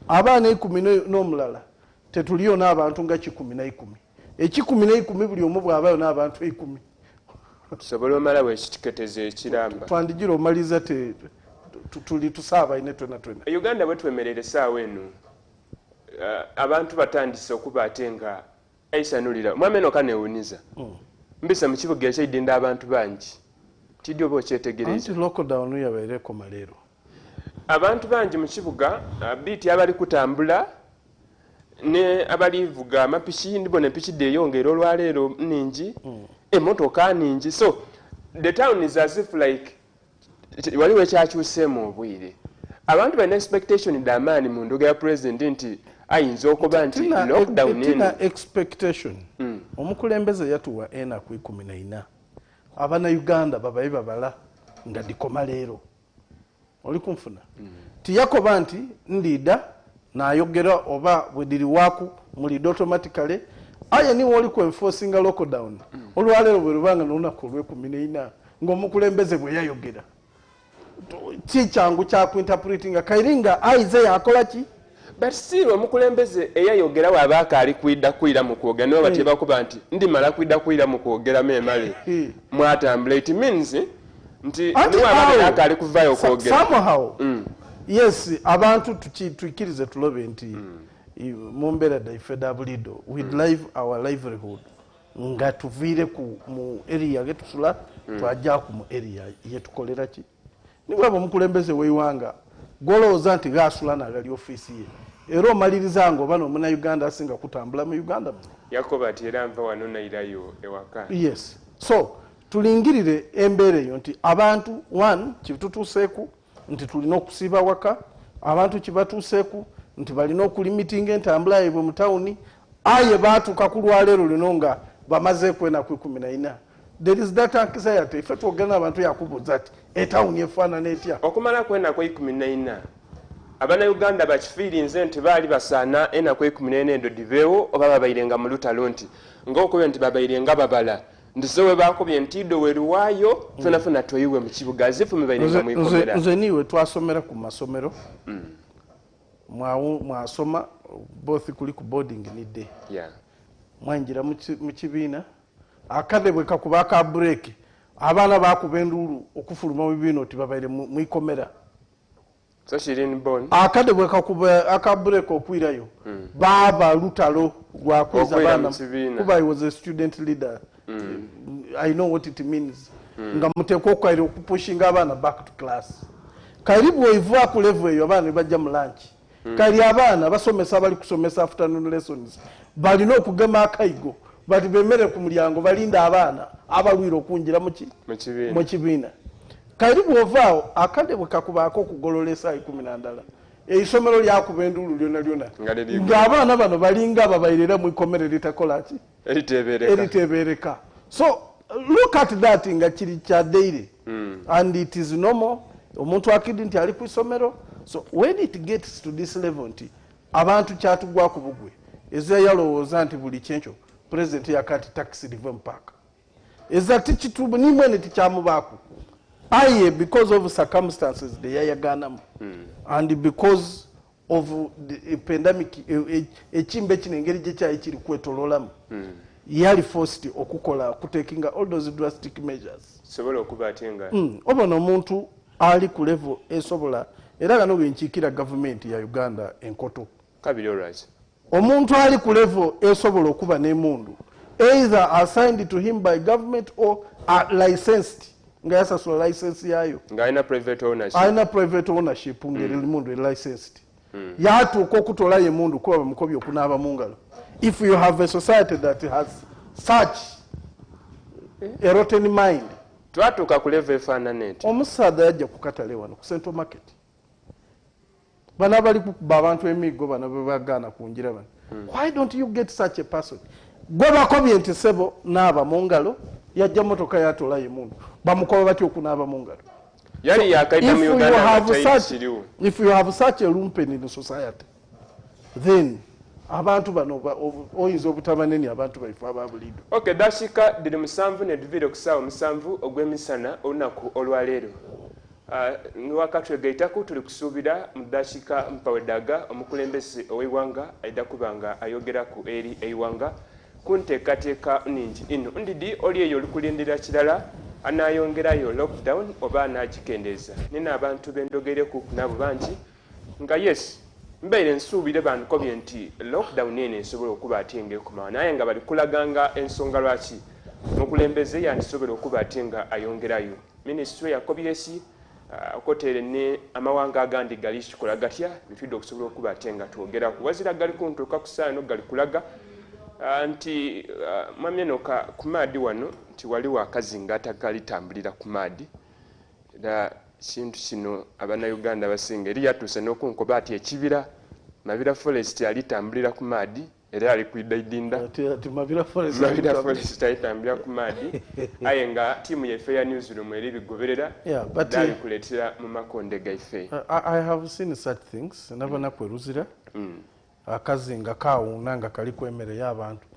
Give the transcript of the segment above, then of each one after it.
abaana 10 n'omulala tetuliyo n'abantu nga 10 10 buli omu bw'abayo n'abantu 10 tusobola omala bwekitiketezo ekiramba twandigira omaliza tuli tusaaba ine twena Uganda bwe twemerera essaawa eno abantu batandise okuba ate nga aisanulira mwami eno kanewuniza mbisa mu kibuga ekyaidinda abantu bangi tiddi oba okyetegereza anti lockdown yabaireko maleero abantu bangi mu kibuga biiti abali kutambula ne abalivuga amapiki ndibona empiki deyongera olwaleero ningi emotoka ningi so the town is as if like waliwo ekyakyuseemu obwire abantu balina expectation damaani mu ndoga ya president nti ayinza okuba nti lockdown tina expectation omukulembeze yatuwa ena ku 14 abana Uganda babaye babala nga dikoma leero oli kunfuna tiyakoba nti ndida nayogera oba bwediri waku mulid automatically aye ni woli ku enforcing a lockdown olwaleero bwe rubanga n'olunaku olw'14 ng'omukulembeze bwe yayogera kikyangu kyakuinterpretinga kairinga aize yakola ki but still omukulembeze eyayogera wabaaka ali kwida mu kwogera nibo batebakuba nti ndimala kwida mu kwogera memale mwatambula it means nti niwabaaka ali kuvaayo okwogera somehow yes abantu tukirize tulobe nti mu mbeera daife dabulido with live our livelihood nga tuviire mu area getusula twajjaku mu area yetukolera ki nibwaba omukulembeze w'eiwanga golowooza nti gaasula nagali ofiisi ye era omaliriza nga oba n'omuna Uganda asinga kutambula mu Uganda yakoba ati era nva wano nairayo ewaka yes so tulingirire embeera eyo nti abantu one kitutuuseeku nti tulina okusiiba waka abantu kibatuuseeku nti balina okulimitinga entambula yaibwe mu tawuni aye baatuuka ku lwaleero lino nga bamazeeku enaku 14 there is that anxiety ife twogera n'abantu yakubuuza ati etawuni efaanana etya okumala kwenaku 14 abannayuganda bakifiirinze nti baali basaana enaku 14 endo dibeewo oba babairenga mu lutalo nti ng'okubye nti babairenga babala ndizo we bakubye entiido weruwaayo funafuna toyiwe mu kibuga azifu mubairenga mu ikomera nze niwe twasomera ku masomero mwasoma both kuli ku boarding ni day mwanjira mu kibiina akade bwe kakuba ka break abaana bakuba enduulu okufuluma mu bibiina oti babaire mu ikomera so shirin bon akade bwe kakuba aka break okwirayo baba lutalo lwakwiza abaana kuba I was a student leader I know what it means nga muteekwa okwaire okupushinga abaana back to class karibu oiva ku level eyo abaana bajja mu lunch kali abaana basomesa bali kusomesa afternoon lessons balina okugema akayigo bati bemere ku mulyango balinda abaana abalwira okunjira mu kibiina karibu ovaawo akade bwe kakubaako okugolola essaawa 12 eisomero lyakuba enduulu lyona ng'abaana bano balinga ababairira mu ikomere litakola ki eritebereka so look at that nga kiri kya daily and it is normal omuntu akidi nti ali ku isomero so when it gets to this level nti abantu kyatugwa ku bugwe eza yalowooza nti buli kyenkyo president yakati taxi live mpaka eza tikitubu nimwene tikyamubaako aye because of circumstances they yayaganamu and because of the pandemic ekimbe kinengeri gye kyayi kiri kwetololamu yali forced okukola kutakinga all those drastic measures sobola okuba atenga obona omuntu ali ku level esobola era gano genkiikira government ya Uganda enkoto kabiri right omuntu ali ku level esobola okuba n'emundu either assigned to him by government or licensed nga yasasula license yayo nga aina private ownership ngeri mundu licensed yatuuka okutola ye mundu kuba bamukobi okunaaba mu ngalo if you have a society that has such a rotten mind twatuuka ku level efaanana eti omusaadha yajja ku katale wano ku Central Market bano abali kukuba abantu emiggo bano bebagaana kunjira bano why don't you get such a person gwe bakobye nti sebo naaba mu ngalo yajja motoka yatola ye mundu bamukoba batyo okunaaba mu ngalo yali yakaita mu Uganda if you have such a lumpen in the society then abantu bano oyinza obutabaneni abantu baifu ababulido okay dashika diri musanvu ne divide kusaawa musanvu ogw'emisana olunaku olwaleero wakatwegaitako tuli kusuubira mu ddakiika mpawedaga omukulembeze ow'eiwanga aida kubanga ayogerako eri eiwanga ku nteekateeka nningi ino ndidi oli eyo olukulindira kirala anayongerayo lockdown oba anagikendeeza nina abantu bendogereku nabo bangi nga yes mbeire nsuubire bankobye nti lockdown eno esobola okuba ate nga ekomawo naye nga bali kulaganga ensonga lwaki omukulembeze yandisobola okuba ate nga ayongerayo minisitule yakobyesi kotere ne amawanga agandi gali kikola gatya bitudde okusobola okuba ate nga twogeraku wazira gali kuntuuka ku ssaawa eno gali kulaga nti mwami enoka ku maadi wano nti waliwo akazinga atakalitambulira ku maadi era kintu kino abannayuganda abasinga eri yatuuse n'okunkoba ati ekibira Mabira Forest alitambulira ku maadi era ali kuidaidinda Mabira Forest alitambulira ku maadi aye nga tiimu yaffe ya newsroom eri bigoberera dali kuleetera mu makonde gaife. I have seen such things nabona kweruzira akazinga kawuuna nga kali kwemere y'abantu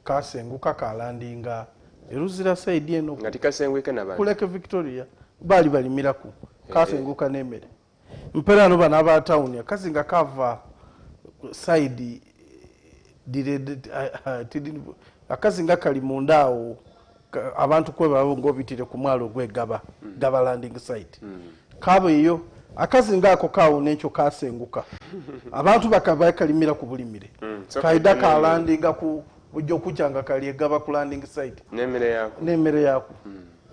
kasenguka kalandinga eruzira side eno nga tikasengweke n'abantu kuleke Victoria bali balimiraku kasenguka n'emmere mpera no bana ba town akazinga kava side akazinga kali mundaawo abantu kwe babo ngobitire ku mwalo gwegaba gaba landing site kabo iyo akazinga ako kawuuna ekyo kasenguka abantu bakava kalimira ku bulimire kaida ka landinga ku bujjo kuchanga kali egaba ku landing site n'emmere yako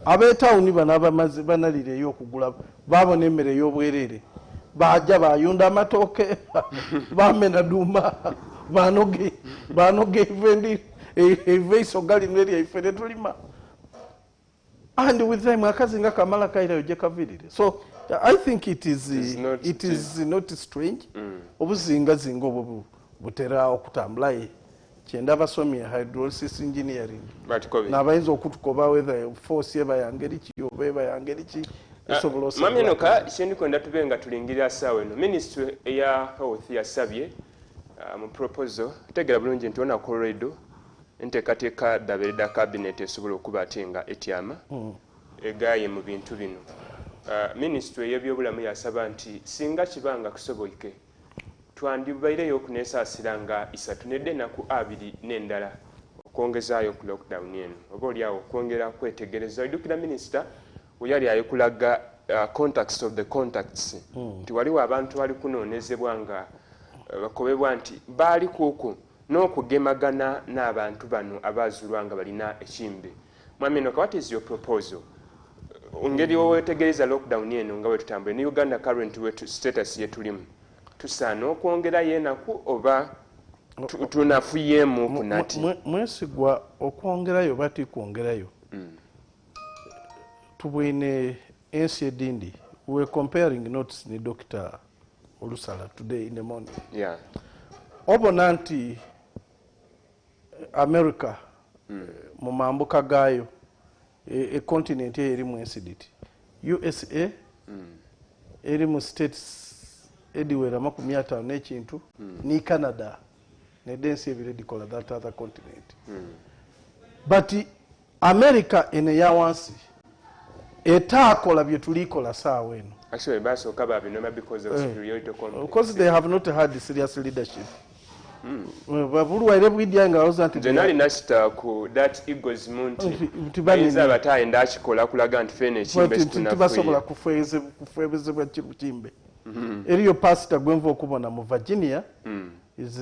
ab'etawuni bano abamaze banalireyo okugula babona emmere y'obwerere bajja bayunda amatooke bamena duma banoge eveiso galino eryaife netulima and with them akazinga kamala kairayo gye kavirire so I think it is not strange obuzingazinga obwo butera okutambulaye kyenda basomye hydrolysis engineering n'abayinza okutukoba whether force eba yangeri ki oba eba yangeri ki esobolosa mami enoka kyendikwenda tube nga tulingirira ssaawa eno ministry eya health yasabye mu proposal tegera bulungi nti ona colorado enteekateeka dabereda cabinet esobola okuba ate nga etyama egaye mu bintu bino ministry ey'ebyobulamu yasaba nti singa kibanga kusoboke twandibaireyo okuneesaasira nga 3 n'ennaku 2 n'endala okwongezaayo ku lockdown eno oba oliawo okwongera kwetegereza idukira minisita weyali ayekulaga contacts of the contacts nti waliwo abantu bali kunoonezebwa nga bakobebwa nti baali kuuku n'okugemagana n'abantu bano abaazulwa nga balina ekimbe mwami enoka what is your proposal ngeri wewetegereza lockdown eno nga bwetutambule ne Uganda current status yetulimu tusaana okwongerayo enaku oba tunafuyemu kunati mwesigwa okwongerayo oba tikwongerayo tubwine ensi edindi we were comparing notes ni Dr. Olusala today in the morning obona nti America mu mambuka gayo continent eri mu incident USA eri mu states ediwera 50 n'ekintu ni Canada ne densi ebire dikola that other continent but America ene ya wansi etakola bye tulikola saawa eno actually basooka babinoma because of superiority complex because they have not had serious leadership babulwaire bwidya nga oza nti generally nasta ku that eagles muntu bayinza bataye ndakikola kulaga nti fene kimbe tunafuye tibasobola kufeebezebwa kimbe eriyo pastor gwenva okubona mu Virginia is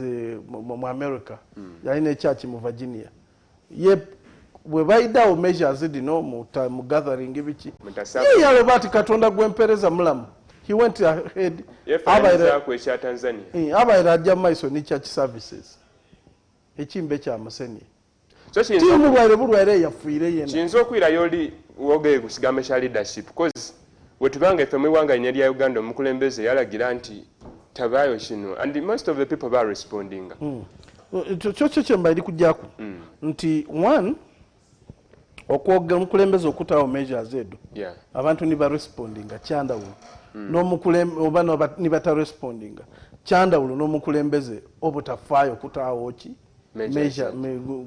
mu America yalina church mu Virginia ye bwe bayidawo measures dino mu gathering biki yalo bati katonda gwempereza mulamu he went ahead abaira ku echa Tanzania abaira ajja maiso ni church services ekimbe kya museni so timu bulwaire yafuire yena kinzo kwira yoli woge kusigama sha leadership because wetubanga efemwe wanga inyali ya Uganda omukulembeze yalagira nti tabayo kino and most of the people are responding chocho chemba ili kujjaku nti one okwogera omukulembeze okutawo measures edo abantu niba respondinga kyandawulo n'omukulembeze oba nibata respondinga kyandawulo n'omukulembeze obutafaayo okutawo ki measure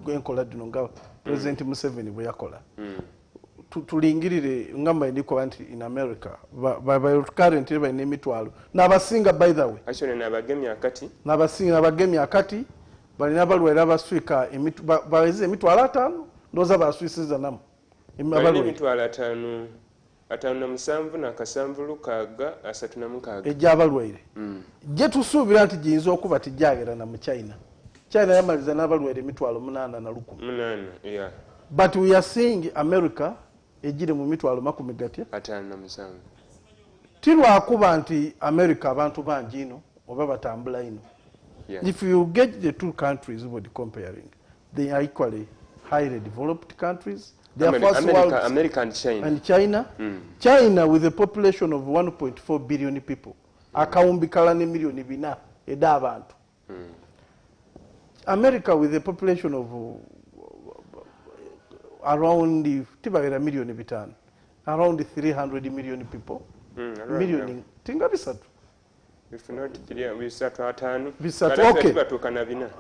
enkola dino nga President Museveni bwe yakola tulingirire ngamba ndiko anti in America by currently by emitwalo n'abasinga by the way actually n'abagemye akati balina balwera abaswika baweze emitwalo 5 ndoza baswisiza namu emitwalo 5 57 na kasanvu lukaga 36 ejjabalwaire je tusuubira nti giyinza okuba tijjagera na mu China yamaliza n'abalwaire emitwalo 8 na 10 yeah. But we are seeing America ejire mu mitwalo 57 tilwakuba nti America abantu bangi ino oba batambula ino. Yeah. If you get the two countries we're comparing, they are equally highly developed countries. They are first world. America and China. And China, China with a population of 1.4 billion people, akawumbikala ne million bina eda abantu. America with a population of around million bitano, around 300 million people. Million tinga bisatu. If not 3 bisatu atano. Bisatu okay.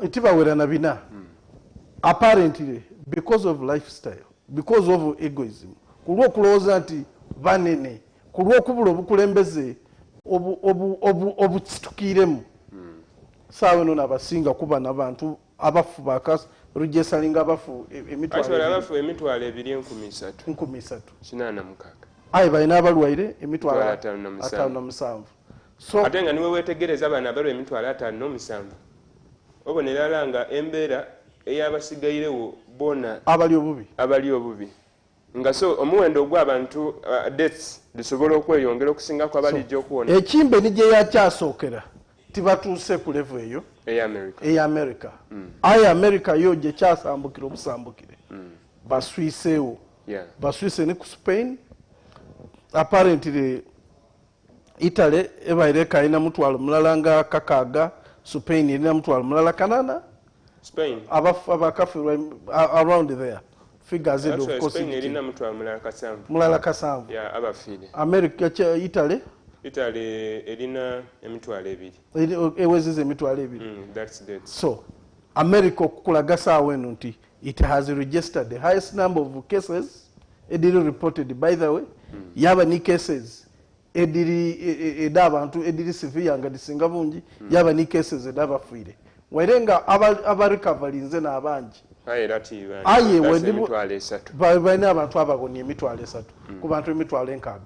Itibawera na bina. Apparently because of lifestyle, because of egoism, kulwo kuloza nti banene, kulwo kubula obukulembeze obutsitukiremu. Sawe no nabasinga kuba nabantu abafu bakas rujesalinga abafu emitwalo 2,300 ayi balina abalwaire emitwalo 57. So ate nga niwe wetegereza abana abalwa emitwalo 57 obonera nga embeera eyabasigayirewo bona abali obubi nga so omuwendo gw'abantu deaths lisobola okweyongera okusingako abalijja okuwona ekimbe nije yakyasookera tibatuuse ku level eyo America. Ayi America yo gye kyasambukira obusambukire baswiseewo baswise ne ku Spain apparently Italy ebaire kaina mutwalo mulala nga kakaaga Spain erina mutwalo mulala kanana Spain abakafu around there figures of course Spain erina mutwalo mulala kasanvu abafire America Italy erina emitwalo 2 ewezize emitwalo 2 that's that. So America okulaga saawe nti it has registered the highest number of cases ediri reported by the way yaba ni cases ediri edabantu ediri severe nga disinga bungi yaba ni cases edabafuire werenga abarecovery na abangi aye wendibu baina abantu abagoni emitwalo 3 ku bantu emitwalo 6.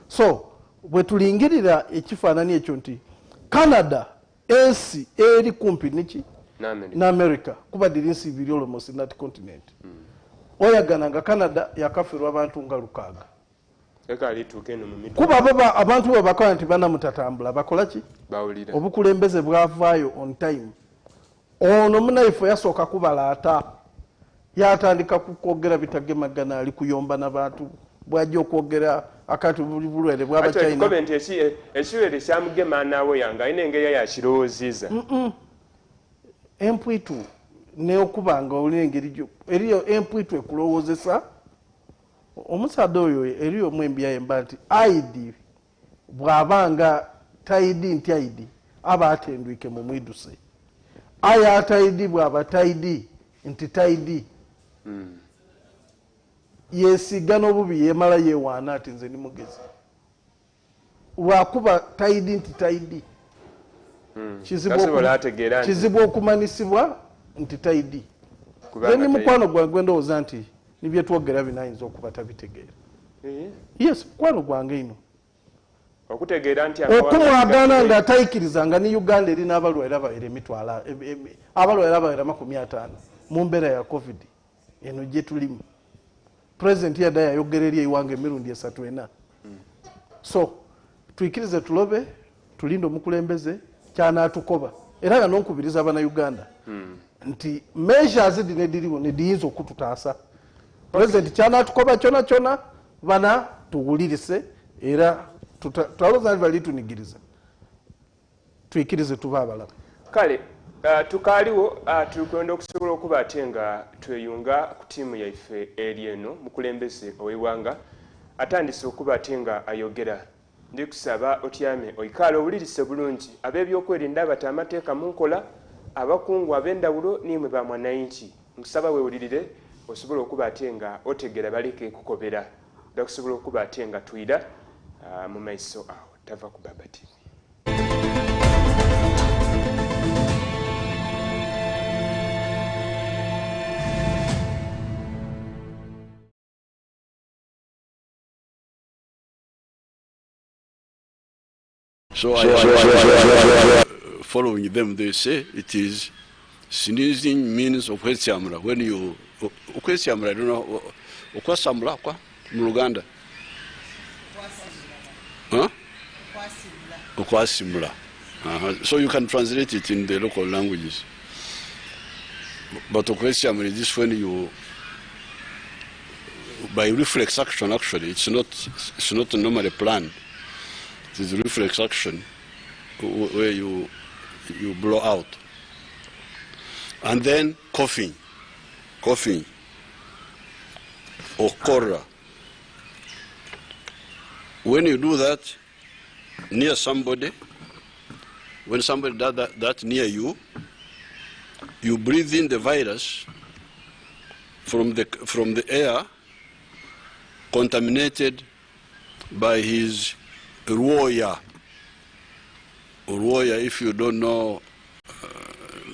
So bwe tulingirira ekifaanani ekyo nti Canada ensi eri kumpi niki na America kuba dirinsi biri almost in that continent. Oyagana nga Canada yakafirwa abantu nga 6 kuba abantu babakola nti bana mutatambula bakola ki obukulembeze bwavaayo on time. Ono munaifu yasooka kubalaata yatandika kukwogera bitagemagana ali kuyomba n'abantu bwajja okwogera akati bulwere bwaba China comment ekiwere kyamugema naawe yanga ayina engeri yakirowooziza empwitu neokubanga olina engeri gyo eriyo empwitu ekulowoozesa omusaadde oyo eriyo omwembya yemba nti aidi bw'abanga taidi nti aidi aba atendwike mu mwiduse aya taidi bw'aba taidi nti taidi yesiga n'obubi yemala yewaana ati nze ni mugezi lwakuba taidi nti taidi kizibu okumanisibwa nti taidi ni mukwano gwange ndowooza nti nibye twogera binayinza okuba tabitegeera yes mukwano gwange ino okutegeera nti okumwagana nga atayikirizanga ni Uganda erina abalwaire abaire emitwalo abalwaire abaire 50 mu mbeera ya covid eno gye tulimu. President yada yayogerera ewange emirundi 3-4. So tuikirize tulobe tulinde omukulembeze kyanaatukoba era nga nonkubiriza abana Uganda nti measures dine diriwo ne diyinza okututaasa. President kyanaatukoba kyona bana tuwulirise era twaloza bali tunigiriza tuikirize tuba abalala kale tukaliwo tukwenda okusobola okuba ate nga tweyunga ku tiimu yaife eri eno mukulembeze ow'eggwanga atandise okuba ate nga ayogera. Ndikusaba otyame oikaale owulirise bulungi ab'ebyokwerinda abata amateeka mu nkola abakungu ab'endawulo nimwe bamwananchi nkusaba weewulirire osobola okuba ate nga otegera baleke kukobera okusobola okuba ate nga tuyira mu maiso awo. Tava ku Baba TV. So following them, they say it is sneezing means of Okwesyamura. When you Okwesyamura, I don't know Okwasamura kwa Muluganda. Huh? Okwasimura. So you can translate it in the local languages. But Okwesyamura is this when you, by reflex action, actually, it's not normally planned. It is reflex action where you blow out. And then coughing or korra. When you do that near somebody, when somebody does that near you, you breathe in the virus from the air contaminated by his Ruoya. Ruoya, if you don't know,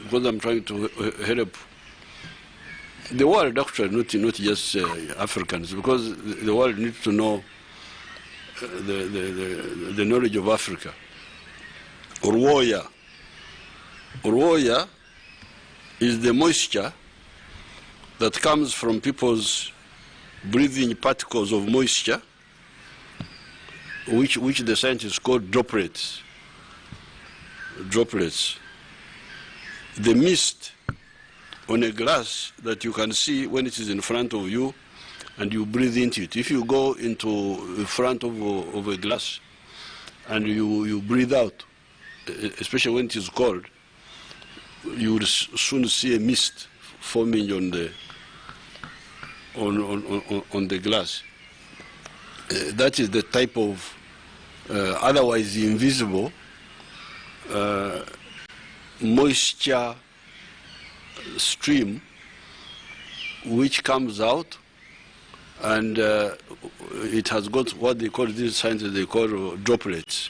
because I'm trying to help the world, actually, not just Africans, because the world needs to know the knowledge of Africa. Ruoya. Ruoya is the moisture that comes from people's breathing particles of moisture, which the scientists call droplets. Droplets. The mist on a glass that you can see when it is in front of you and you breathe into it. If you go into the front of a glass and you breathe out, especially when it is cold, you will soon see a mist forming on the glass. That is the type of otherwise invisible moisture stream which comes out, and it has got what they call, these scientists, they call droplets.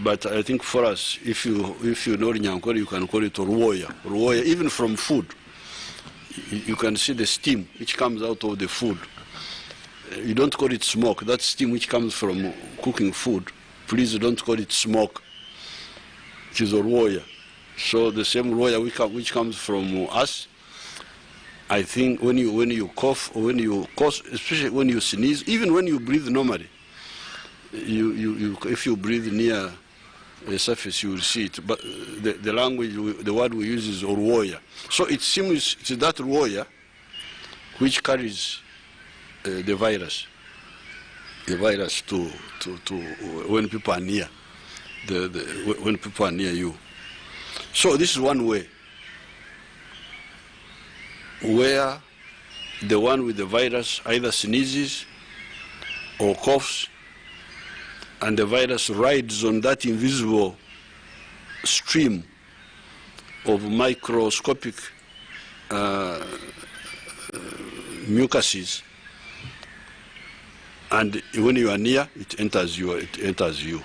But I think for us, if you know Nyankore, you can call it Ruoya. Ruoya, even from food, you can see the steam which comes out of the food. You don't call it smoke. That steam which comes from cooking food, please don't call it smoke. It is a Ruoya. So the same Ruoya which comes from us, I think when you cough or when you cough, especially when you sneeze, even when you breathe normally, if you breathe near a surface, you will see it. But the language, the word we use is Ruoya. So it seems it's that Ruoya which carries the virus to when people are near, when people are near you. So this is one way where the one with the virus either sneezes or coughs, and the virus rides on that invisible stream of microscopic mucuses, and when you are near, it enters you.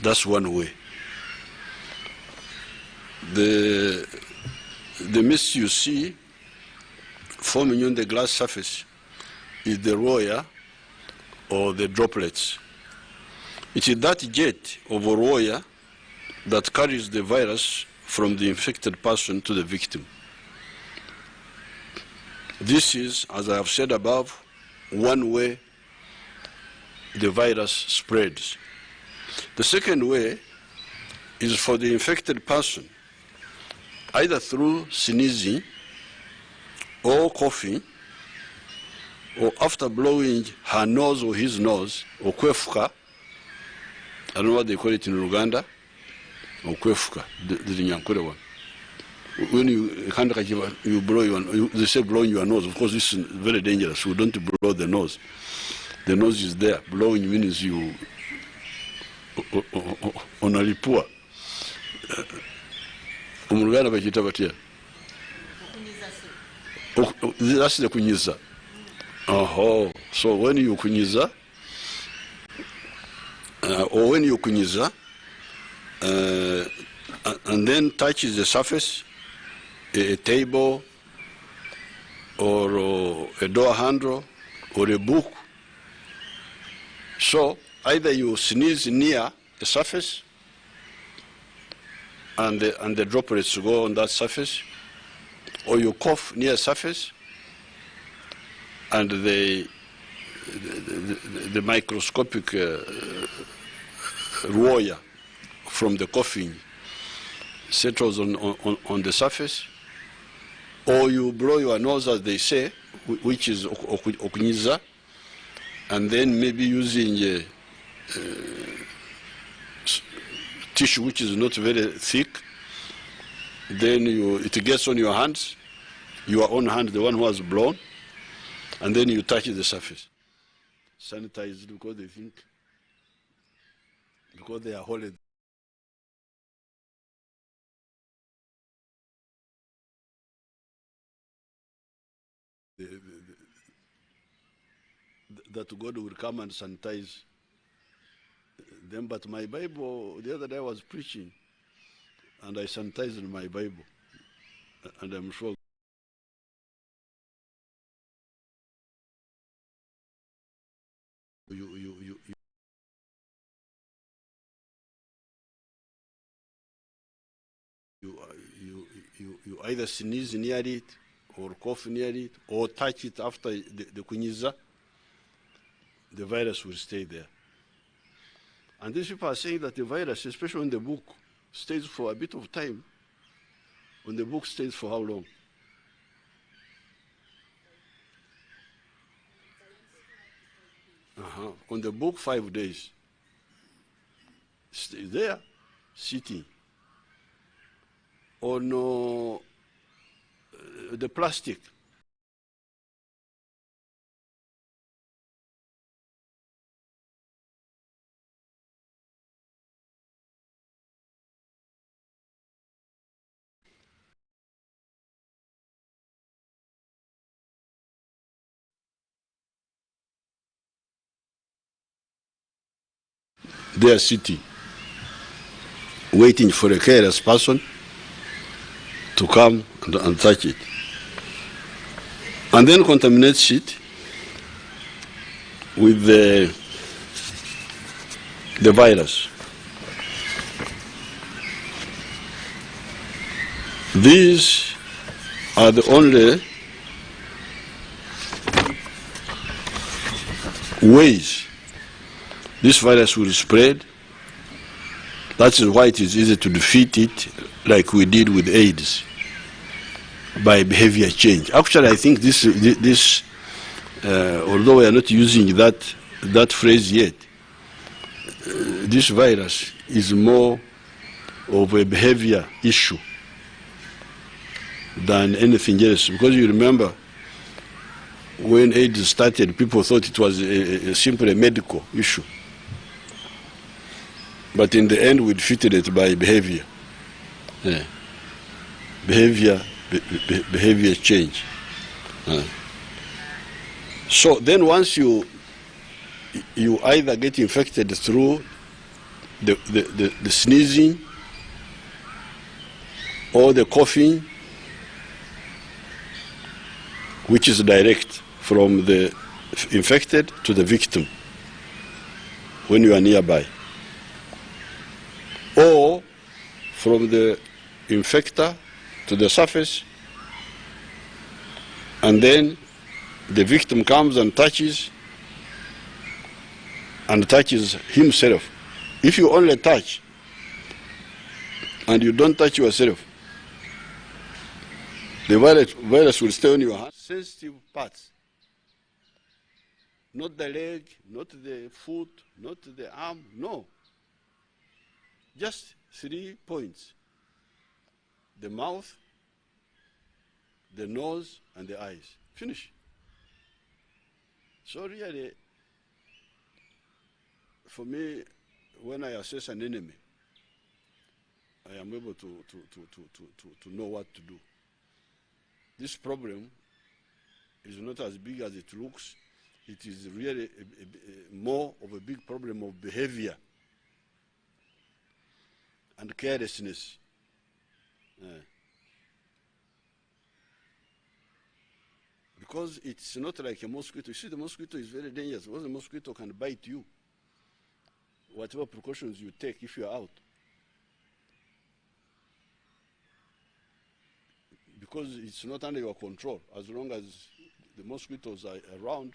That's one way. The mist you see forming on the glass surface is the Ruoya or the droplets. It is that jet of Ruoya that carries the virus from the infected person to the victim. This is, as I have said above, one way the virus spreads. The second way is for the infected person, either through sneezing or coughing, or after blowing her nose or his nose, or kwefuka. I don't know what they call it in Uganda, or kwefuka, the Nyankore one. When you blow they say blowing your nose. Of course, this is very dangerous. We don't blow the nose. The nose is there. Blowing means you onalipua. Umuluganda bakita batya? That's the kunyiza. Oh, So when you kunyiza, or when you kunyiza, and then touches the surface, a table, or a door handle, or a book. So either you sneeze near the surface, and the droplets go on that surface, or you cough near surface, and the microscopic wire from the coughing settles on the surface, or you blow your nose, as they say, which is okunyiza, and then maybe using tissue which is not very thick, then it gets on your hands, your own hand, the one who has blown, and then you touch the surface. Sanitize because they think, because they are holy. That God will come and sanitize them. But my Bible, the other day I was preaching, and I sanitized my Bible, and I'm sure you either sneeze near it, or cough near it, or touch it after the kunyiza, the virus will stay there. And these people are saying that the virus, especially in the book, stays for a bit of time. When the book stays for how long? On the book, 5 days. Stay there, sitting. On the plastic. They are sitting, waiting for a careless person to come and touch it, and then contaminates it with the virus. These are the only ways this virus will spread. That is why it is easy to defeat it, like we did with AIDS, by behavior change. Actually, I think this although we are not using that phrase yet, this virus is more of a behavior issue than anything else. Because you remember, when AIDS started, people thought it was simply a medical issue. But in the end, we defeated it by behavior. Yeah. Behavior change. So then once you either get infected through the sneezing or the coughing, which is direct from the infected to the victim when you are nearby, or from the infector to the surface, and then the victim comes and touches himself. If you only touch and you don't touch yourself, the virus will stay on your hand. Sensitive parts, not the leg, not the foot, not the arm, no. Just 3 points: the mouth, the nose, and the eyes. Finish. So really, for me, when I assess an enemy, I am able to know what to do. This problem is not as big as it looks, it is really more of a big problem of behavior and carelessness. Because it's not like a mosquito. You see, the mosquito is very dangerous because the mosquito can bite you. Whatever precautions you take if you are out. Because it's not under your control. As long as the mosquitoes are around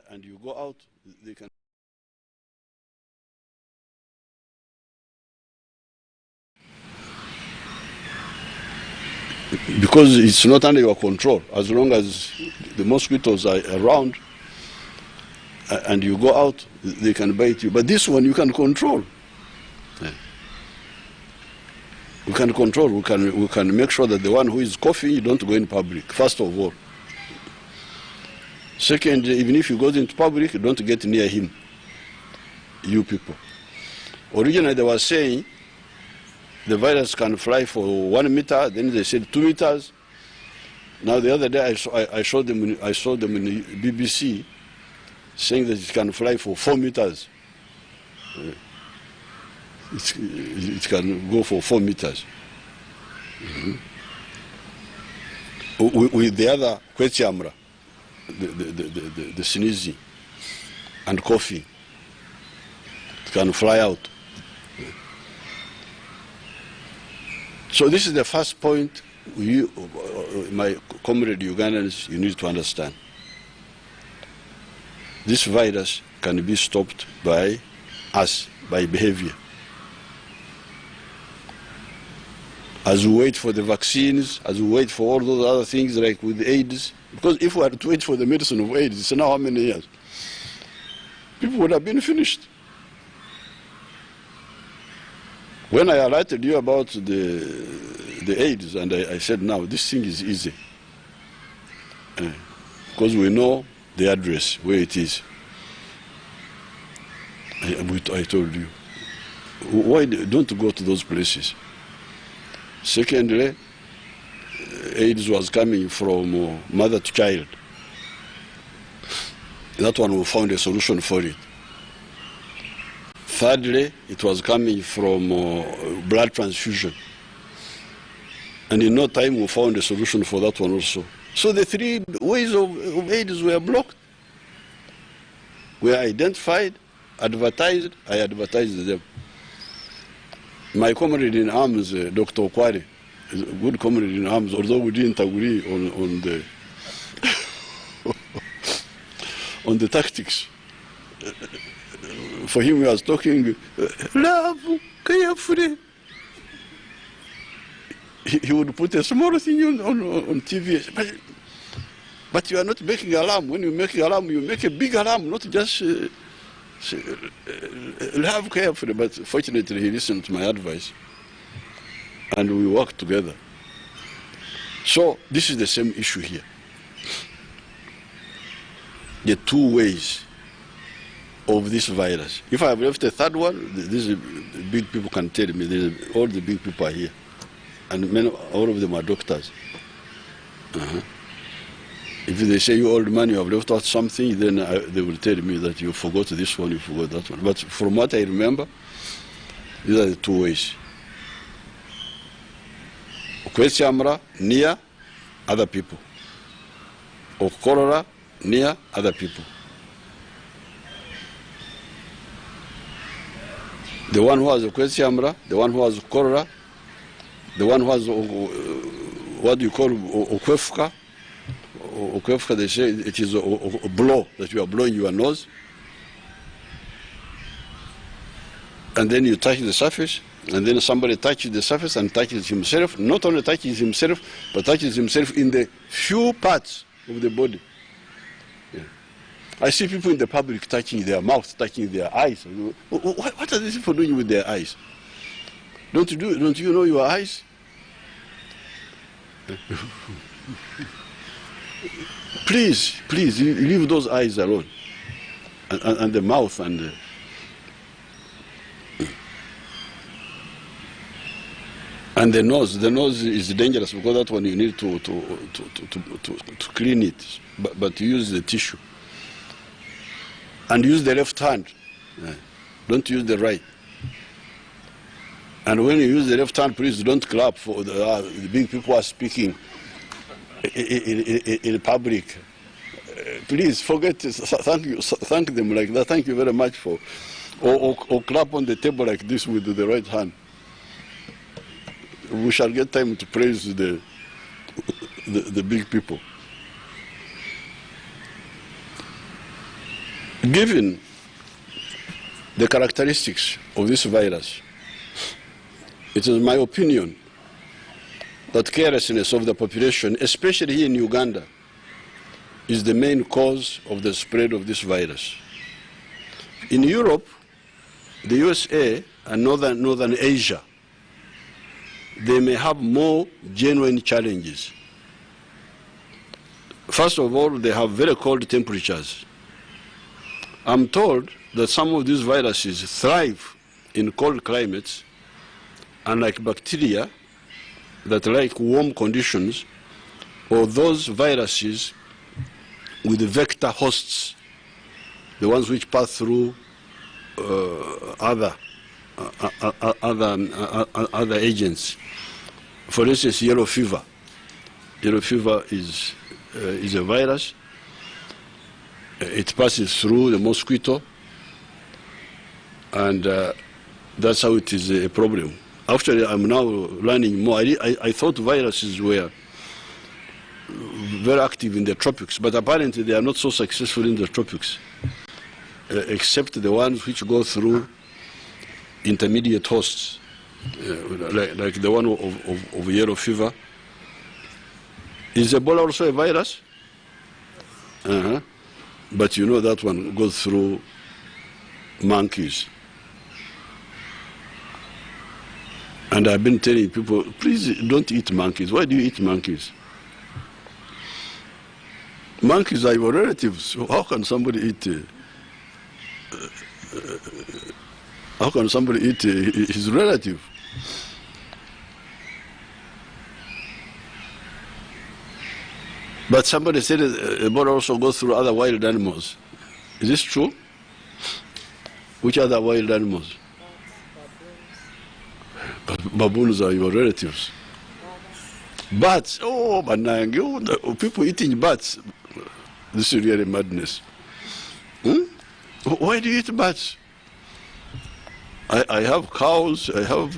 and you go out, they can. Because it's not under your control. As long as the mosquitoes are around and you go out, they can bite you. But this one you can control. Yeah. We can control. We can make sure that the one who is coughing, you don't go in public, first of all. Second, even if you go into public, don't get near him, you people. Originally, they were saying the virus can fly for 1 meter, then they said 2 meters. Now, the other day, I saw them in the BBC saying that it can fly for 4 meters. It can go for 4 meters. With the other kwetiamra, the sneezing and coughing, it can fly out. So this is the first point you, my comrade Ugandans, you need to understand. This virus can be stopped by us, by behavior. As we wait for the vaccines, as we wait for all those other things like with AIDS, because if we had to wait for the medicine of AIDS, it's now how many years? People would have been finished. When I alerted you about the AIDS, and I said, now, this thing is easy. Because we know the address, where it is. I told you. Why don't go to those places? Secondly, AIDS was coming from mother to child. That one we found a solution for it. Thirdly, it was coming from blood transfusion. And in no time we found a solution for that one also. So the 3 ways of AIDS were blocked. Were identified, advertised, I advertised them. My comrade in arms, Dr. Okware, is a good comrade in arms, although we didn't agree on the on the tactics. For him, we was talking, love, carefully. He would put a small thing on TV. But you are not making alarm. When you make alarm, you make a big alarm, not just love carefully. But fortunately, he listened to my advice. And we worked together. So this is the same issue here. The 2 ways of this virus. If I have left a third one, these big people can tell me. All the big people are here. And all of them are doctors. If they say, you old man, you have left out something, then they will tell me that you forgot this one, you forgot that one. But from what I remember, these are the 2 ways. Kwesiamra, near other people. Or cholera, near other people. The one who has a kwesiamra, the one who has cholera, the one who has, what do you call, okwefka? Okwefka, they say it is a blow, that you are blowing your nose. And then you touch the surface, and then somebody touches the surface and touches himself. Not only touches himself, but touches himself in the few parts of the body. Yeah. I see people in the public touching their mouth, touching their eyes. What are these people doing with their eyes? Don't you know your eyes? Please, leave those eyes alone. And the mouth and the... And the nose is dangerous because that one you need to clean it, but use the tissue. And use the left hand, don't use the right. And when you use the left hand, please don't clap for the big people who are speaking in public. Please forget, thank them like that. Thank you very much for, or clap on the table like this with the right hand. We shall get time to praise the big people. Given the characteristics of this virus, it is my opinion that carelessness of the population, especially here in Uganda, is the main cause of the spread of this virus. In Europe, the USA, and Northern Asia, they may have more genuine challenges. First of all, they have very cold temperatures. I'm told that some of these viruses thrive in cold climates, unlike bacteria that like warm conditions, or those viruses with vector hosts, the ones which pass through other agents. For instance, yellow fever. Yellow fever is a virus. It passes through the mosquito, and that's how it is a problem. Actually, I'm now learning more. I thought viruses were very active in the tropics, but apparently they are not so successful in the tropics, except the ones which go through intermediate hosts, like the one of yellow fever. Is Ebola also a virus? But you know that one goes through monkeys. And I've been telling people, please don't eat monkeys. Why do you eat monkeys? Monkeys are your relatives. So how can somebody eat? How can somebody eat his relative? But somebody said Ebola also goes through other wild animals. Is this true? Which other wild animals? Baboons are your relatives. Bats. Oh, Banang, people eating bats. This is really madness. Why do you eat bats? I have cows. I have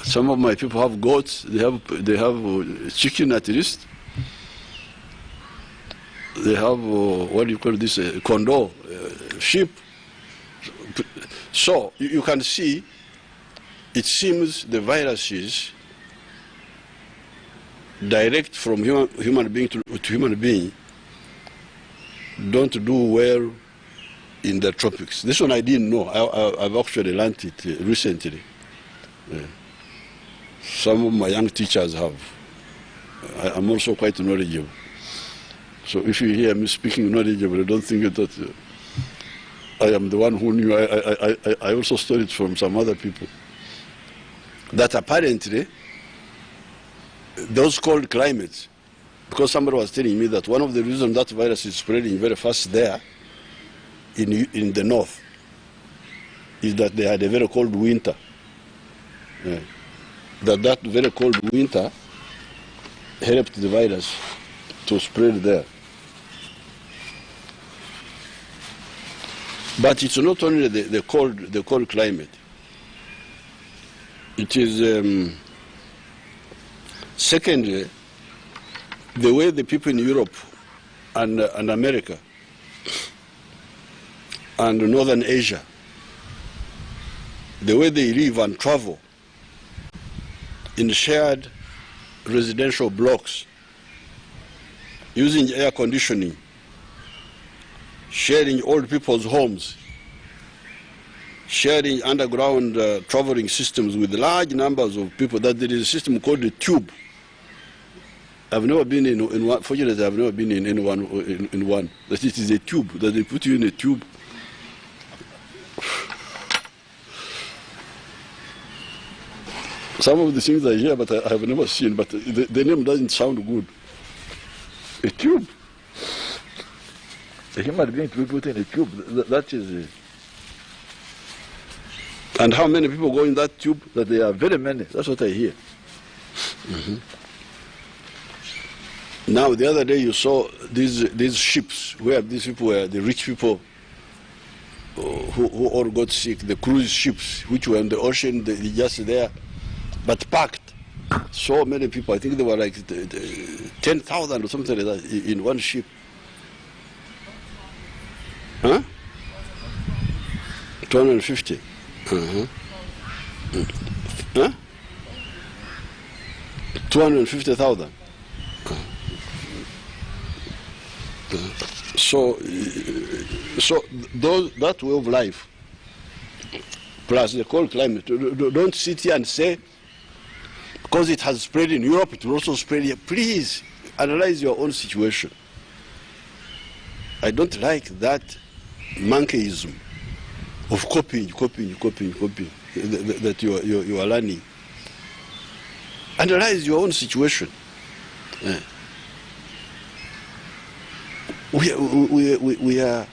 some of my people have goats. They have chicken at least. They have what do you call this? Condor, sheep. So you can see. It seems the viruses direct from human being to human being don't do well in the tropics. This one I didn't know. I've actually learned it recently. Some of my young teachers have. I'm also quite knowledgeable. So if you hear me speaking knowledgeable, don't think that I am the one who knew. I also studied from some other people. That apparently those cold climates, because somebody was telling me that one of the reasons that virus is spreading very fast there in the north is that they had a very cold winter. That very cold winter helped the virus to spread there. But it's not only the cold climate. It is, secondly, the way the people in Europe and America and Northern Asia, the way they live and travel in shared residential blocks, using air conditioning, sharing old people's homes, sharing underground traveling systems with large numbers of people, that there is a system called the tube. I've never been in one, fortunately I've never been in anyone in one. That it is a tube, that they put you in a tube. Some of the things I hear, but I have never seen, but the name doesn't sound good. A tube. A human being to be put in a tube, that is... And how many people go in that tube? That there are very many. That's what I hear. Now, the other day you saw these ships, where these people were the rich people who all got sick, the cruise ships, which were in the ocean, just there, but packed. So many people, I think there were like 10,000 or something like that in one ship. Huh? 250. Huh? 250,000. So that way of life, plus the cold climate, don't sit here and say, because it has spread in Europe, it will also spread here. Please analyze your own situation. I don't like that monkeyism of copying that you are learning. Analyze your own situation. We are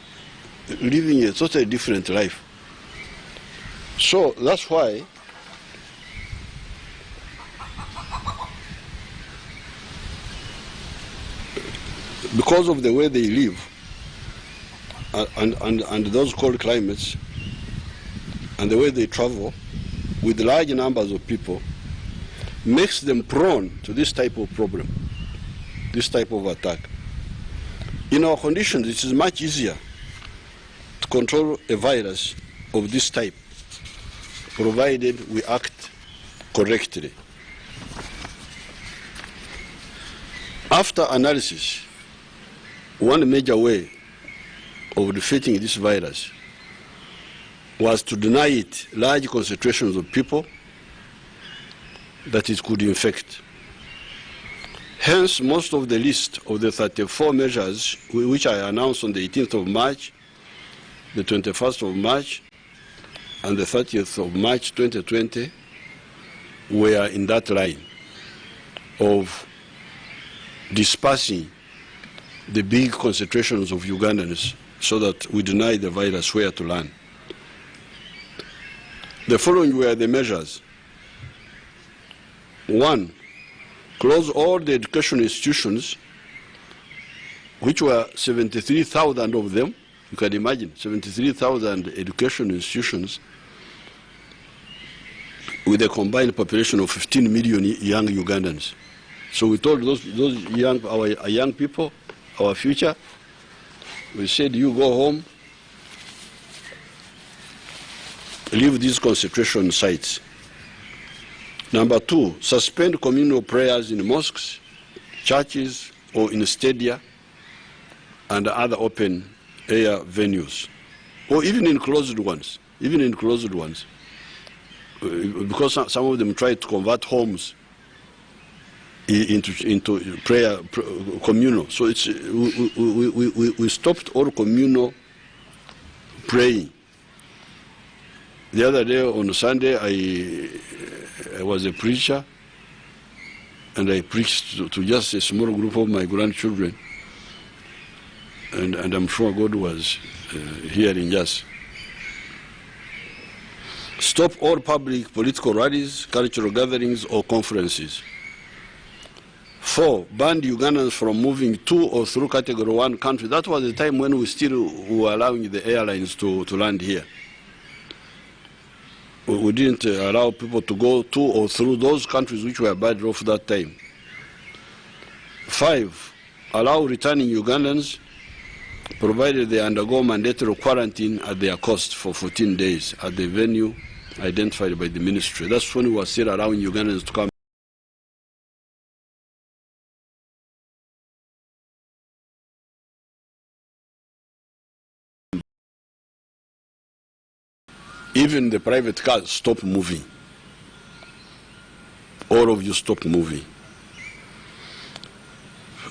living a totally different life. So that's why because of the way they live and those cold climates and the way they travel with large numbers of people makes them prone to this type of problem, this type of attack. In our conditions, it is much easier to control a virus of this type, provided we act correctly. After analysis, one major way of defeating this virus was to deny it large concentrations of people that it could infect. Hence, most of the list of the 34 measures which I announced on the 18th of March, the 21st of March, and the 30th of March 2020 were in that line of dispersing the big concentrations of Ugandans so that we deny the virus where to land. The following were the measures. 1, close all the education institutions, which were 73,000 of them. You can imagine, 73,000 education institutions with a combined population of 15 million young Ugandans. So we told our young people, our future, we said, you go home, leave these concentration sites. Number 2, suspend communal prayers in mosques, churches, or in stadia and other open air venues, or even in closed ones, because some of them try to convert homes into prayer communal. So it's we stopped all communal praying. The other day on Sunday, I was a preacher, and I preached to just a small group of my grandchildren, and I'm sure God was hearing us. Stop all public political rallies, cultural gatherings, or conferences. 4, ban Ugandans from moving to or through Category 1 countries. That was the time when we still were allowing the airlines to land here. We didn't allow people to go to or through those countries which were bad off that time. 5, allow returning Ugandans, provided they undergo mandatory quarantine at their cost for 14 days at the venue identified by the ministry. That's when we were still allowing Ugandans to come. Even the private cars stopped moving. All of you stopped moving.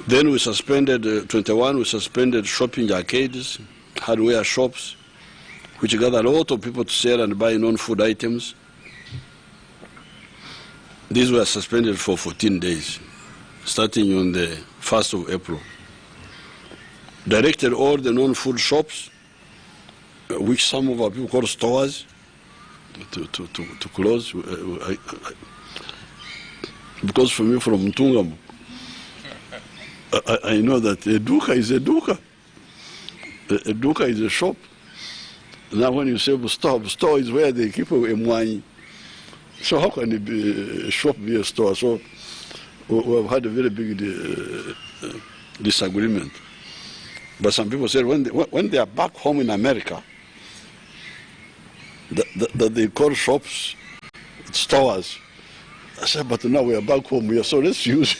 Then we suspended, 21, we suspended shopping arcades, hardware shops, which gather a lot of people to sell and buy non-food items. These were suspended for 14 days, starting on the 1st of April. Directed all the non-food shops, which some of our people call stores, to close. Because for me, from Mtungamo, I know that a duka is a duka. A duka is a shop. Now when you say store is where they keep a mwani. So how can a shop be a store? So we've had a very big disagreement. But some people said when they are back home in America, that they call shops stores. I said, but now we are back home here, so let's use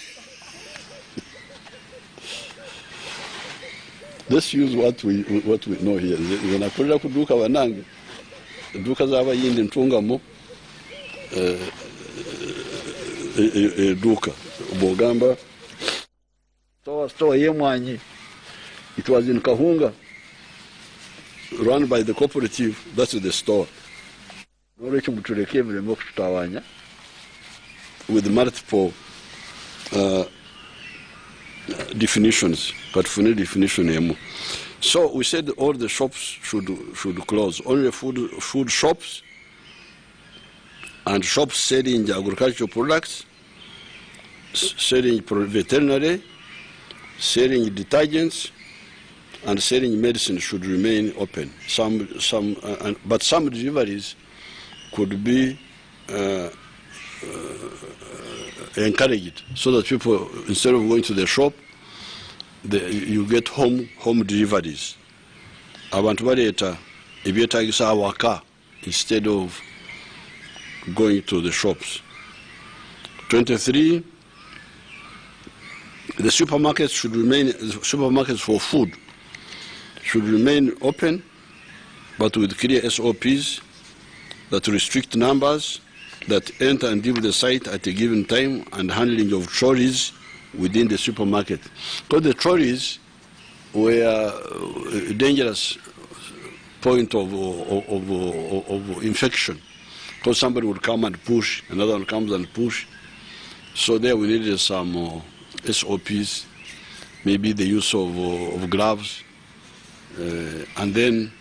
what we know here. Nakulira kuduka wanange duka zaba yindi ntungamo duka bogamba store yemwanyi. It was in Kahunga, run by the cooperative. That's the store. With multiple definitions, but for no definition. So we said all the shops should close. Only food shops and shops selling agricultural products, selling veterinary, selling detergents, and selling medicine should remain open. But some deliveries could be encouraged, so that people, instead of going to the shop, you get home deliveries. Abantu baleeta ebyetaagisa awaka instead of going to the shops. 23. The supermarkets for food should remain open, but with clear SOPs that restrict numbers that enter and leave the site at a given time, and handling of trolleys within the supermarket. Because the trolleys were a dangerous point of infection. Because somebody would come and push, another one comes and push. So there we needed some SOPs, maybe the use of gloves, and then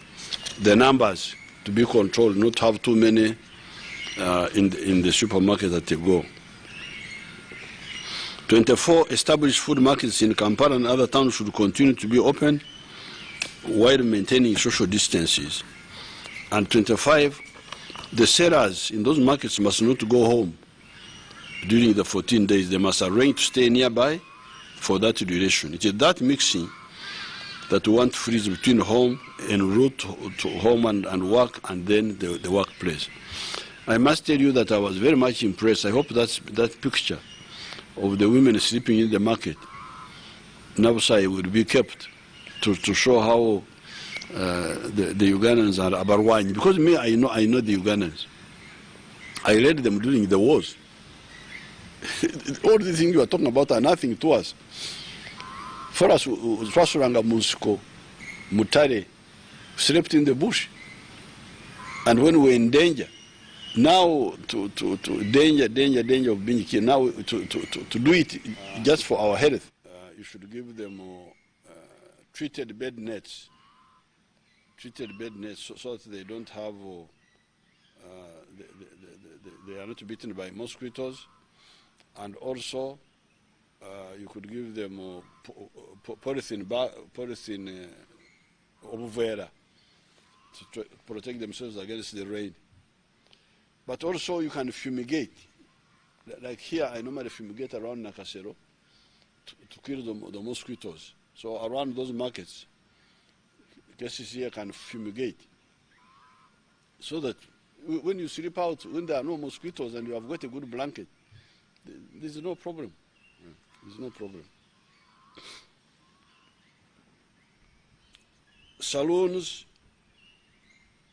the numbers to be controlled, not have too many in the supermarket that they go. 24, established food markets in Kampala and other towns should continue to be open while maintaining social distances. And 25, the sellers in those markets must not go home during the 14 days. They must arrange to stay nearby for that duration. It is that mixing that we want to freeze between home and route to home and work, and then the workplace. I must tell you that I was very much impressed. I hope that picture of the women sleeping in the market, Nabusai, will be kept to show how the Ugandans are abarwani. Because me, I know the Ugandans. I read them during the wars. All the things you are talking about are nothing to us. For us, Swasuranga Musko, Mutare, slept in the bush. And when we were in danger, now to danger of being killed, now to do it just for our health. You should give them treated bed nets so that they don't have, they are not bitten by mosquitoes. And also, you could give them polythene overa to protect themselves against the rain. But also you can fumigate. Like here, I normally fumigate around Nakasero to kill the mosquitoes. So around those markets, cases here can fumigate. So that when you sleep out, when there are no mosquitoes and you have got a good blanket, there's no problem. There's no problem. Saloons,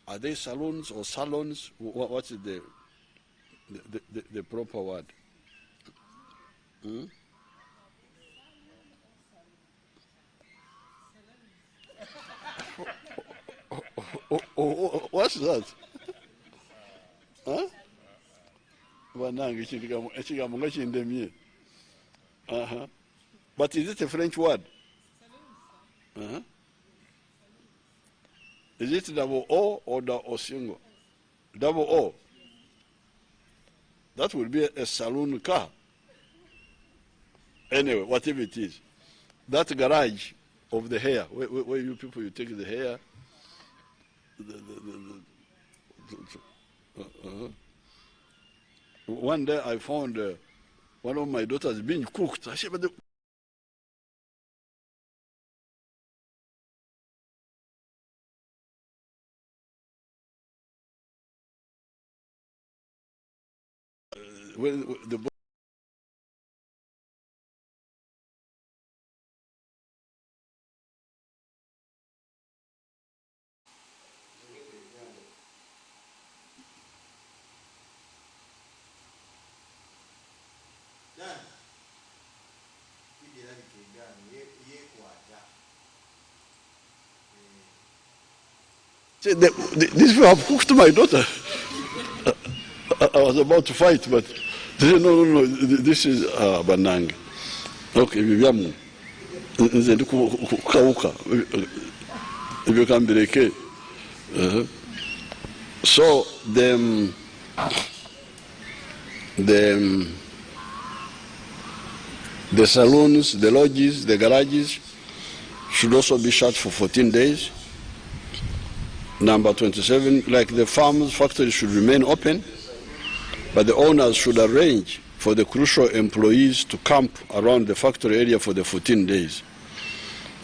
are they saloons or salons? What's the proper word? Hmm? What's that? Huh? But is it a French word? Is it double O or single? Double O. That would be a saloon car. Anyway, whatever it is. That garage of the hair, where you people, you take the hair. One day I found one of my daughters being cooked. I said, but the these people have cooked my daughter. I was about to fight, but they said, no, this is Banang. Okay, if you can break it. So the saloons, the lodges, the garages should also be shut for 14 days. Number 27, like the farms, factories should remain open, but the owners should arrange for the crucial employees to camp around the factory area for the 14 days.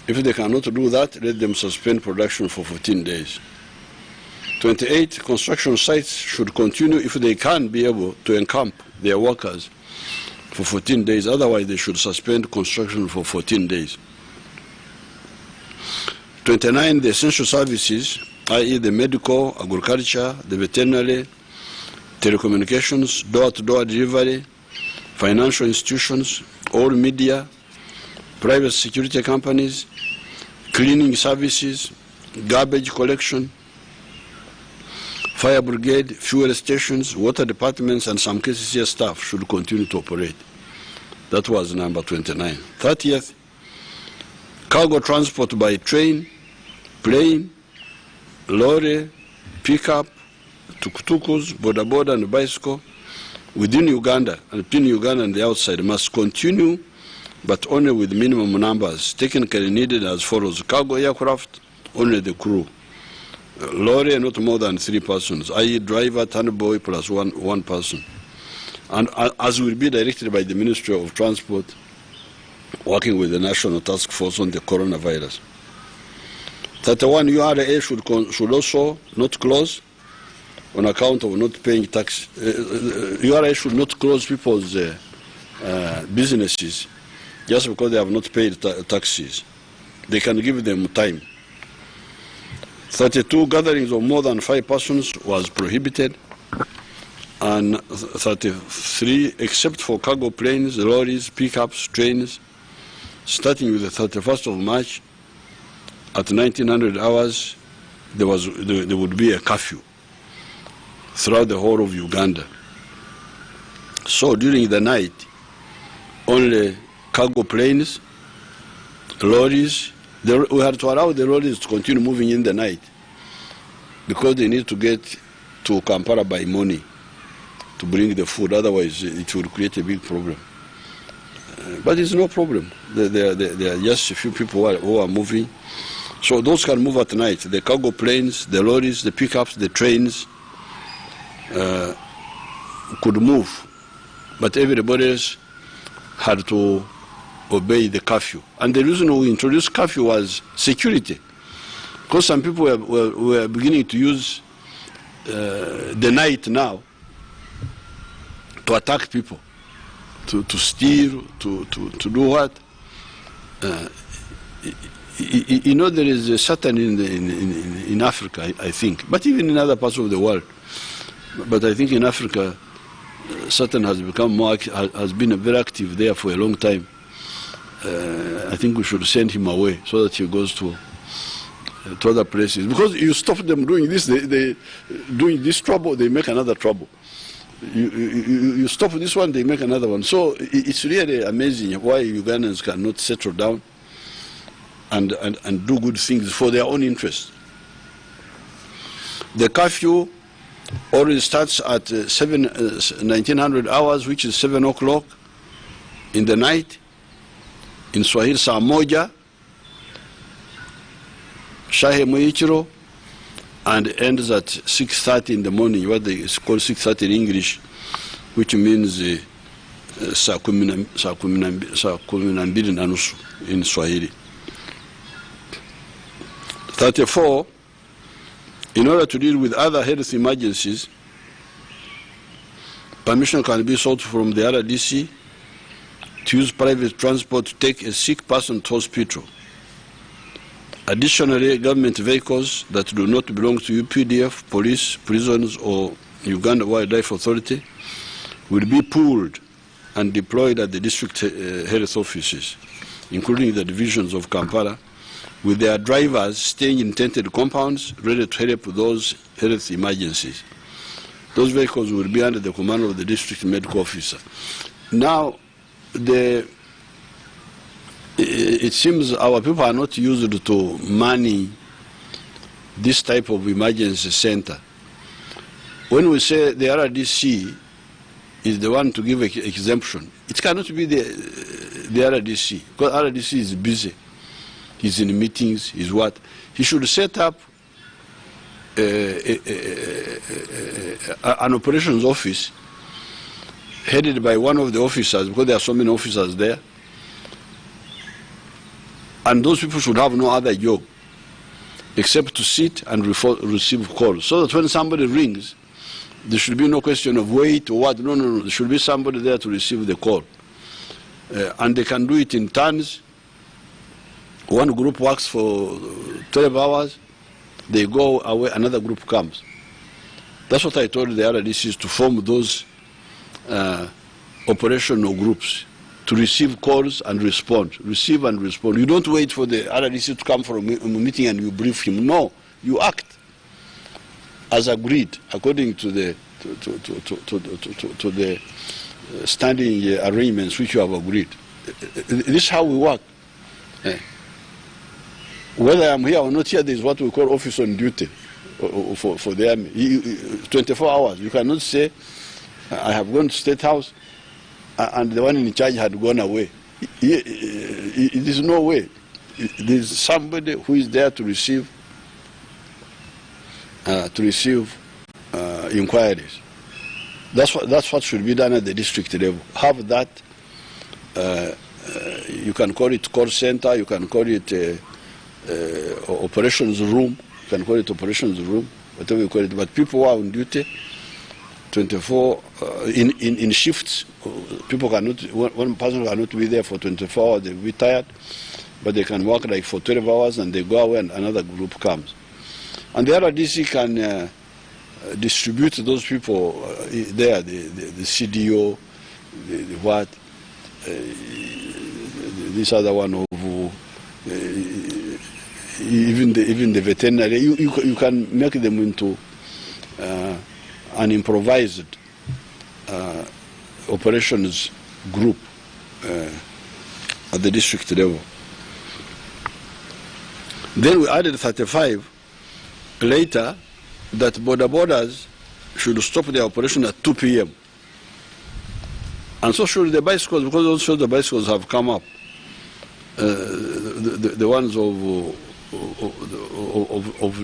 If they cannot do that, let them suspend production for 14 days. 28, construction sites should continue if they can be able to encamp their workers for 14 days. Otherwise, they should suspend construction for 14 days. 29, the essential services, i.e. the medical, agriculture, the veterinary, telecommunications, door-to-door delivery, financial institutions, all media, private security companies, cleaning services, garbage collection, fire brigade, fuel stations, water departments, and some cases here staff should continue to operate. That was number 29. 30th, cargo transport by train, plane, lorry, pickup, tuk-tukus, boda-boda, and bicycle within Uganda and between Uganda and the outside must continue, but only with minimum numbers, technically needed as follows: cargo aircraft, only the crew. Lorry, not more than 3 persons, i.e. driver, turnboy, plus one person. And as will be directed by the Ministry of Transport, working with the National Task Force on the coronavirus. 31, URA should also not close on account of not paying tax. URA should not close people's businesses just because they have not paid taxes. They can give them time. 32, gatherings of more than 5 persons was prohibited. And 33, except for cargo planes, lorries, pickups, trains, starting with the 31st of March, at 1900 hours, there would be a curfew throughout the whole of Uganda. So during the night, only cargo planes, lorries, we had to allow the lorries to continue moving in the night because they need to get to Kampala by morning to bring the food. Otherwise, it would create a big problem. But it's no problem. There are just a few people who are moving. So those can move at night. The cargo planes, the lorries, the pickups, the trains could move. But everybody else had to obey the curfew. And the reason we introduced curfew was security. Because some people were beginning to use the night now to attack people, to steal, to do what? You know, there is a Satan in Africa, I think, but even in other parts of the world. But I think in Africa, Satan has become has been very active there for a long time. I think we should send him away so that he goes to other places. Because you stop them doing this, they doing this trouble, they make another trouble. You stop this one, they make another one. So it's really amazing why Ugandans cannot settle down and do good things for their own interest. The curfew already starts at 1900 hours, which is 7 o'clock in the night. In Swahili, saa moja, shahe muichiro, and ends at 6:30 in the morning, what they call 6:30 in English, which means saa kumi na mbili na nusu in Swahili. 34, in order to deal with other health emergencies, permission can be sought from the RDC to use private transport to take a sick person to hospital. Additionally, government vehicles that do not belong to UPDF, police, prisons, or Uganda Wildlife Authority will be pooled and deployed at the district health offices, including the divisions of Kampala, with their drivers staying in tented compounds ready to help those health emergencies. Those vehicles will be under the command of the district medical officer. Now, it seems our people are not used to money this type of emergency center. When we say the RDC is the one to give an exemption, it cannot be the RDC, because RDC is busy. He's in meetings, he's what? He should set up an operations office headed by one of the officers, because there are so many officers there. And those people should have no other job except to sit and receive calls. So that when somebody rings, there should be no question of wait or what. No. There should be somebody there to receive the call. And they can do it in turns. One group works for 12 hours. They go away, another group comes. That's what I told the RDCs, to form those operational groups, to receive calls and respond, receive and respond. You don't wait for the RDC to come for a meeting and you brief him. No, you act as agreed, according to the standing arrangements which you have agreed. This is how we work. Whether I'm here or not here, there is what we call office on duty for the army. 24 hours. You cannot say, I have gone to State House, and the one in charge had gone away. It is no way. There is somebody who is there to receive inquiries. That's what should be done at the district level. Have that. You can call it call center. You can call it operations room. You can call it operations room. Whatever you call it. But people who are on duty 24 in shifts. People cannot, one person cannot be there for 24 hours, they'll be tired, but they can work like for 12 hours and they go away and another group comes. And the RDC can distribute those people there, the CDO, the what, this other one of, even the veterinary, you can make them into an improvised operations group at the district level. Then we added 35 later that borders should stop their operation at 2 p.m. And so should the bicycles, because also the bicycles have come up, the ones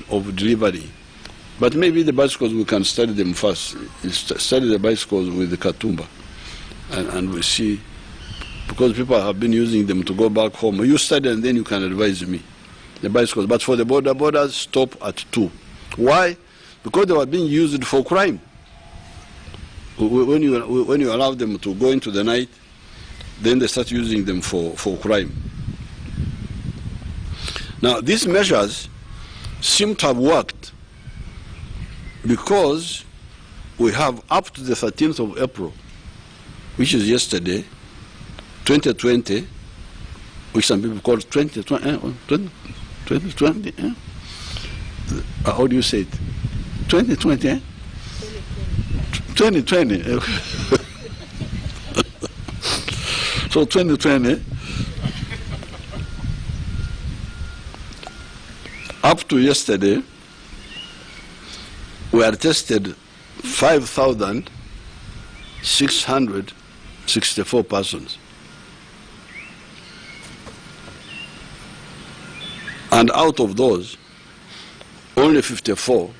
of delivery. But maybe the bicycles, we can study them first. Study the bicycles with the Katumba. And we see, because people have been using them to go back home. You study and then you can advise me, the bicycles. But for the borders, stop at 2. Why? Because they were being used for crime. When you allow them to go into the night, then they start using them for crime. Now, these measures seem to have worked because we have up to the 13th of April, which is yesterday, 2020, which some people call 2020, how do you say it? 2020, 2020, 2020. So 2020, up to yesterday, we had tested 5,664 persons. And out of those, only 54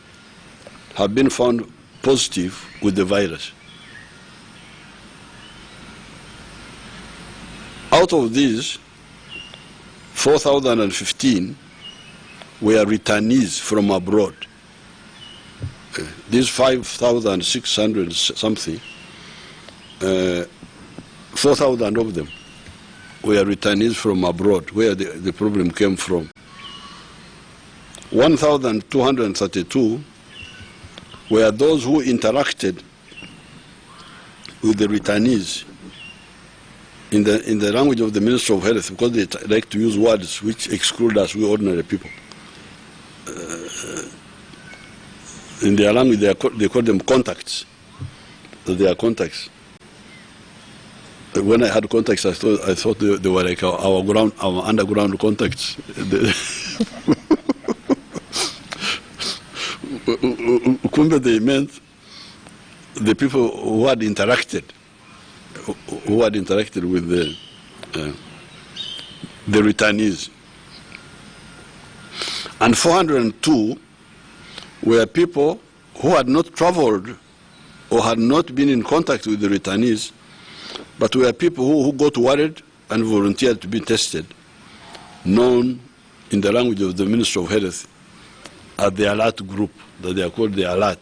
have been found positive with the virus. Out of these, 4,015 were returnees from abroad. These 5,600 something, 4,000 of them were returnees from abroad, where the problem came from. 1,232 were those who interacted with the returnees in the language of the Ministry of Health, because they like to use words which exclude us, we ordinary people. In their language, they call them contacts. They are contacts. When I had contacts, I thought they were like our underground contacts. Kumbe, they meant the people who had interacted with the returnees. And 402 were people who had not traveled or had not been in contact with the returnees, but were people who got worried and volunteered to be tested, known in the language of the Ministry of Health as the alert group, that they are called the alert.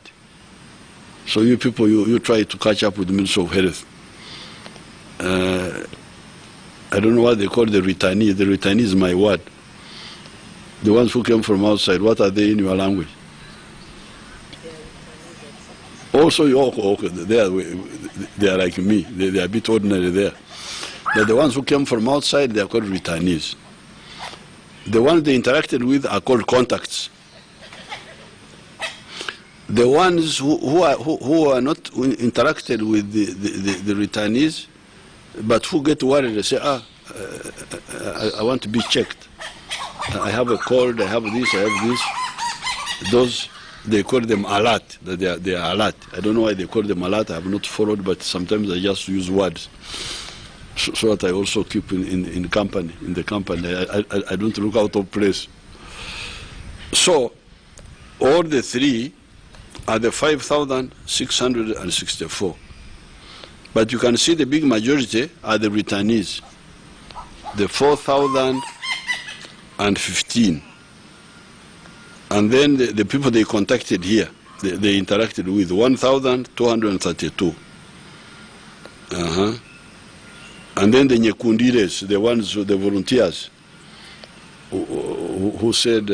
So you people, you try to catch up with the Ministry of Health. I don't know what they call the returnee. The returnee is my word. The ones who came from outside, what are they in your language? Also, they are like me. They are a bit ordinary there. But the ones who came from outside, they are called returnees. The ones they interacted with are called contacts. The ones who are not interacted with the returnees, but who get worried, they say, I want to be checked. I have a cold, I have this, I have this. Those, they call them alert, that they are alert. I don't know why they call them alert, I have not followed, but sometimes I just use words. So that I also keep in the company. I don't look out of place. So, all the three are the 5,664. But you can see the big majority are the returnees, the 4,015. And then the people they contacted here, they interacted with 1,232. And then the Nyekundires, the ones, the volunteers, who said,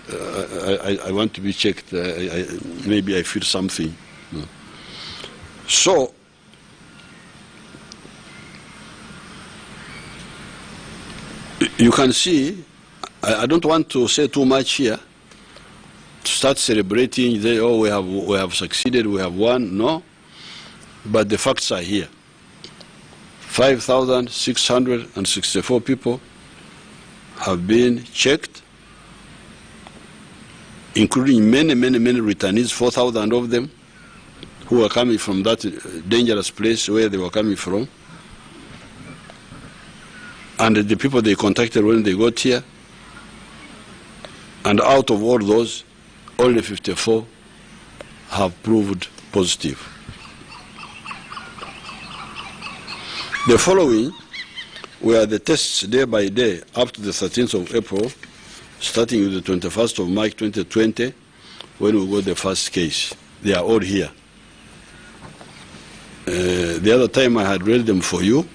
I want to be checked, maybe I feel something. So, you can see, I don't want to say too much here, to start celebrating, say, oh, we have succeeded, we have won. No, but the facts are here. 5,664 people have been checked, including many returnees, 4,000 of them, who are coming from that dangerous place where they were coming from. And the people they contacted when they got here. And out of all those, only 54 have proved positive. The following were the tests day by day up to the 13th of April, starting with the 21st of March 2020, when we got the first case. They are all here. The other time I had read them for you.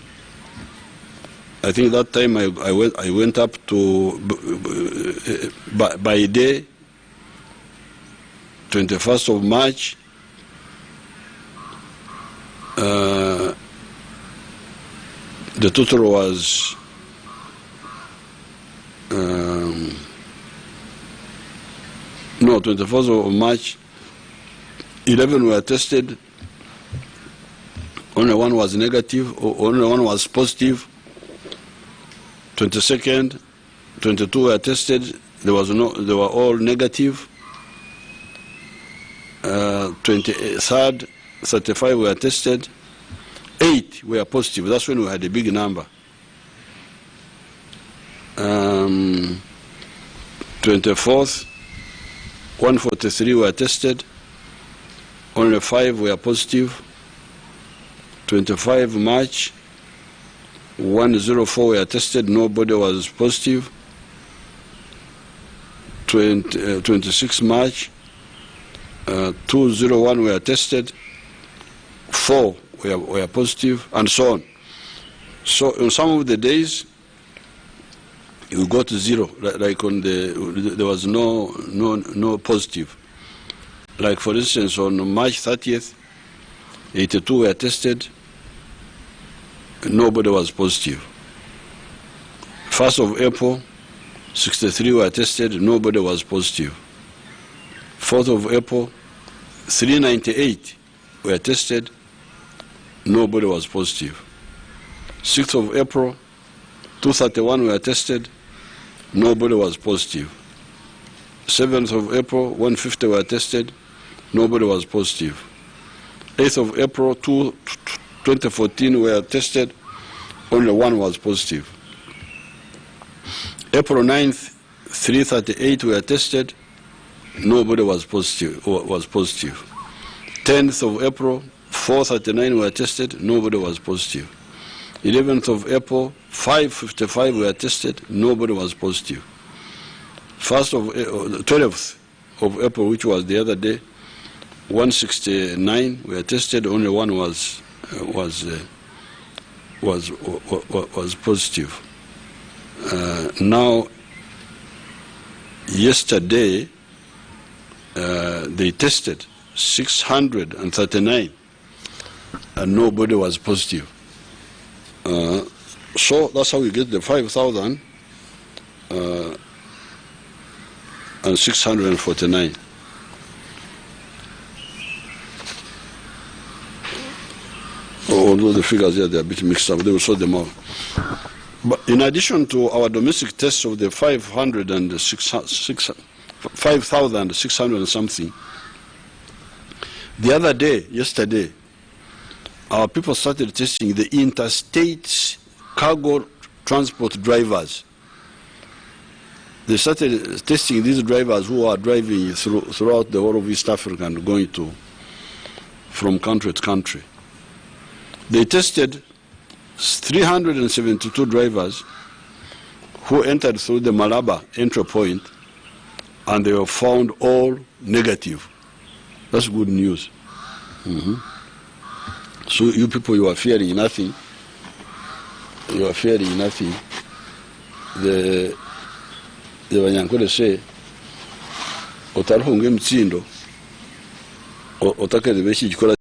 I think that time I went up to, by day, 21st of March, the total was no, 21st of March, 11 were tested, only one was negative, only one was positive. 22nd, 22 were tested, they were all negative. 23rd, 35 were tested, 8 were positive. That's when we had a big number. 24th, 143 were tested, only 5 were positive. 25 March, 104 were tested, nobody was positive. 26 March, 201 were tested, 4 were positive, and so on. So on some of the days, you got 0, like on there was no positive. Like for instance, on March 30th, 82 were tested, nobody was positive. 1st of April, 63 were tested, nobody was positive. 4th of April, 398 were tested, nobody was positive. 6th of April, 231 were tested, nobody was positive. 7th of April, 150 were tested, nobody was positive. 8th of April, 2014 were tested, only 1 was positive. April 9th, 338 were tested, nobody was positive. 10th of April, 439 were tested, nobody was positive. 11th of April, 555 were tested, nobody was positive. 12th of April, which was the other day, 169 were tested, only 1 was positive. Now, yesterday, they tested 639, and nobody was positive. So that's how we get the 5,649. Although the figures here, they're a bit mixed up, they will sort them out. But in addition to our domestic tests of the 5,600 and something, the other day, yesterday, our people started testing the interstate cargo transport drivers. They started testing these drivers who are driving throughout the whole of East Africa and going from country to country. They tested 372 drivers who entered through the Malaba entry point, and they were found all negative. That's good news. So you people, you are fearing nothing. You are fearing nothing. The Banyankole say, otaruhunge mtsindo, otakele beshi jikola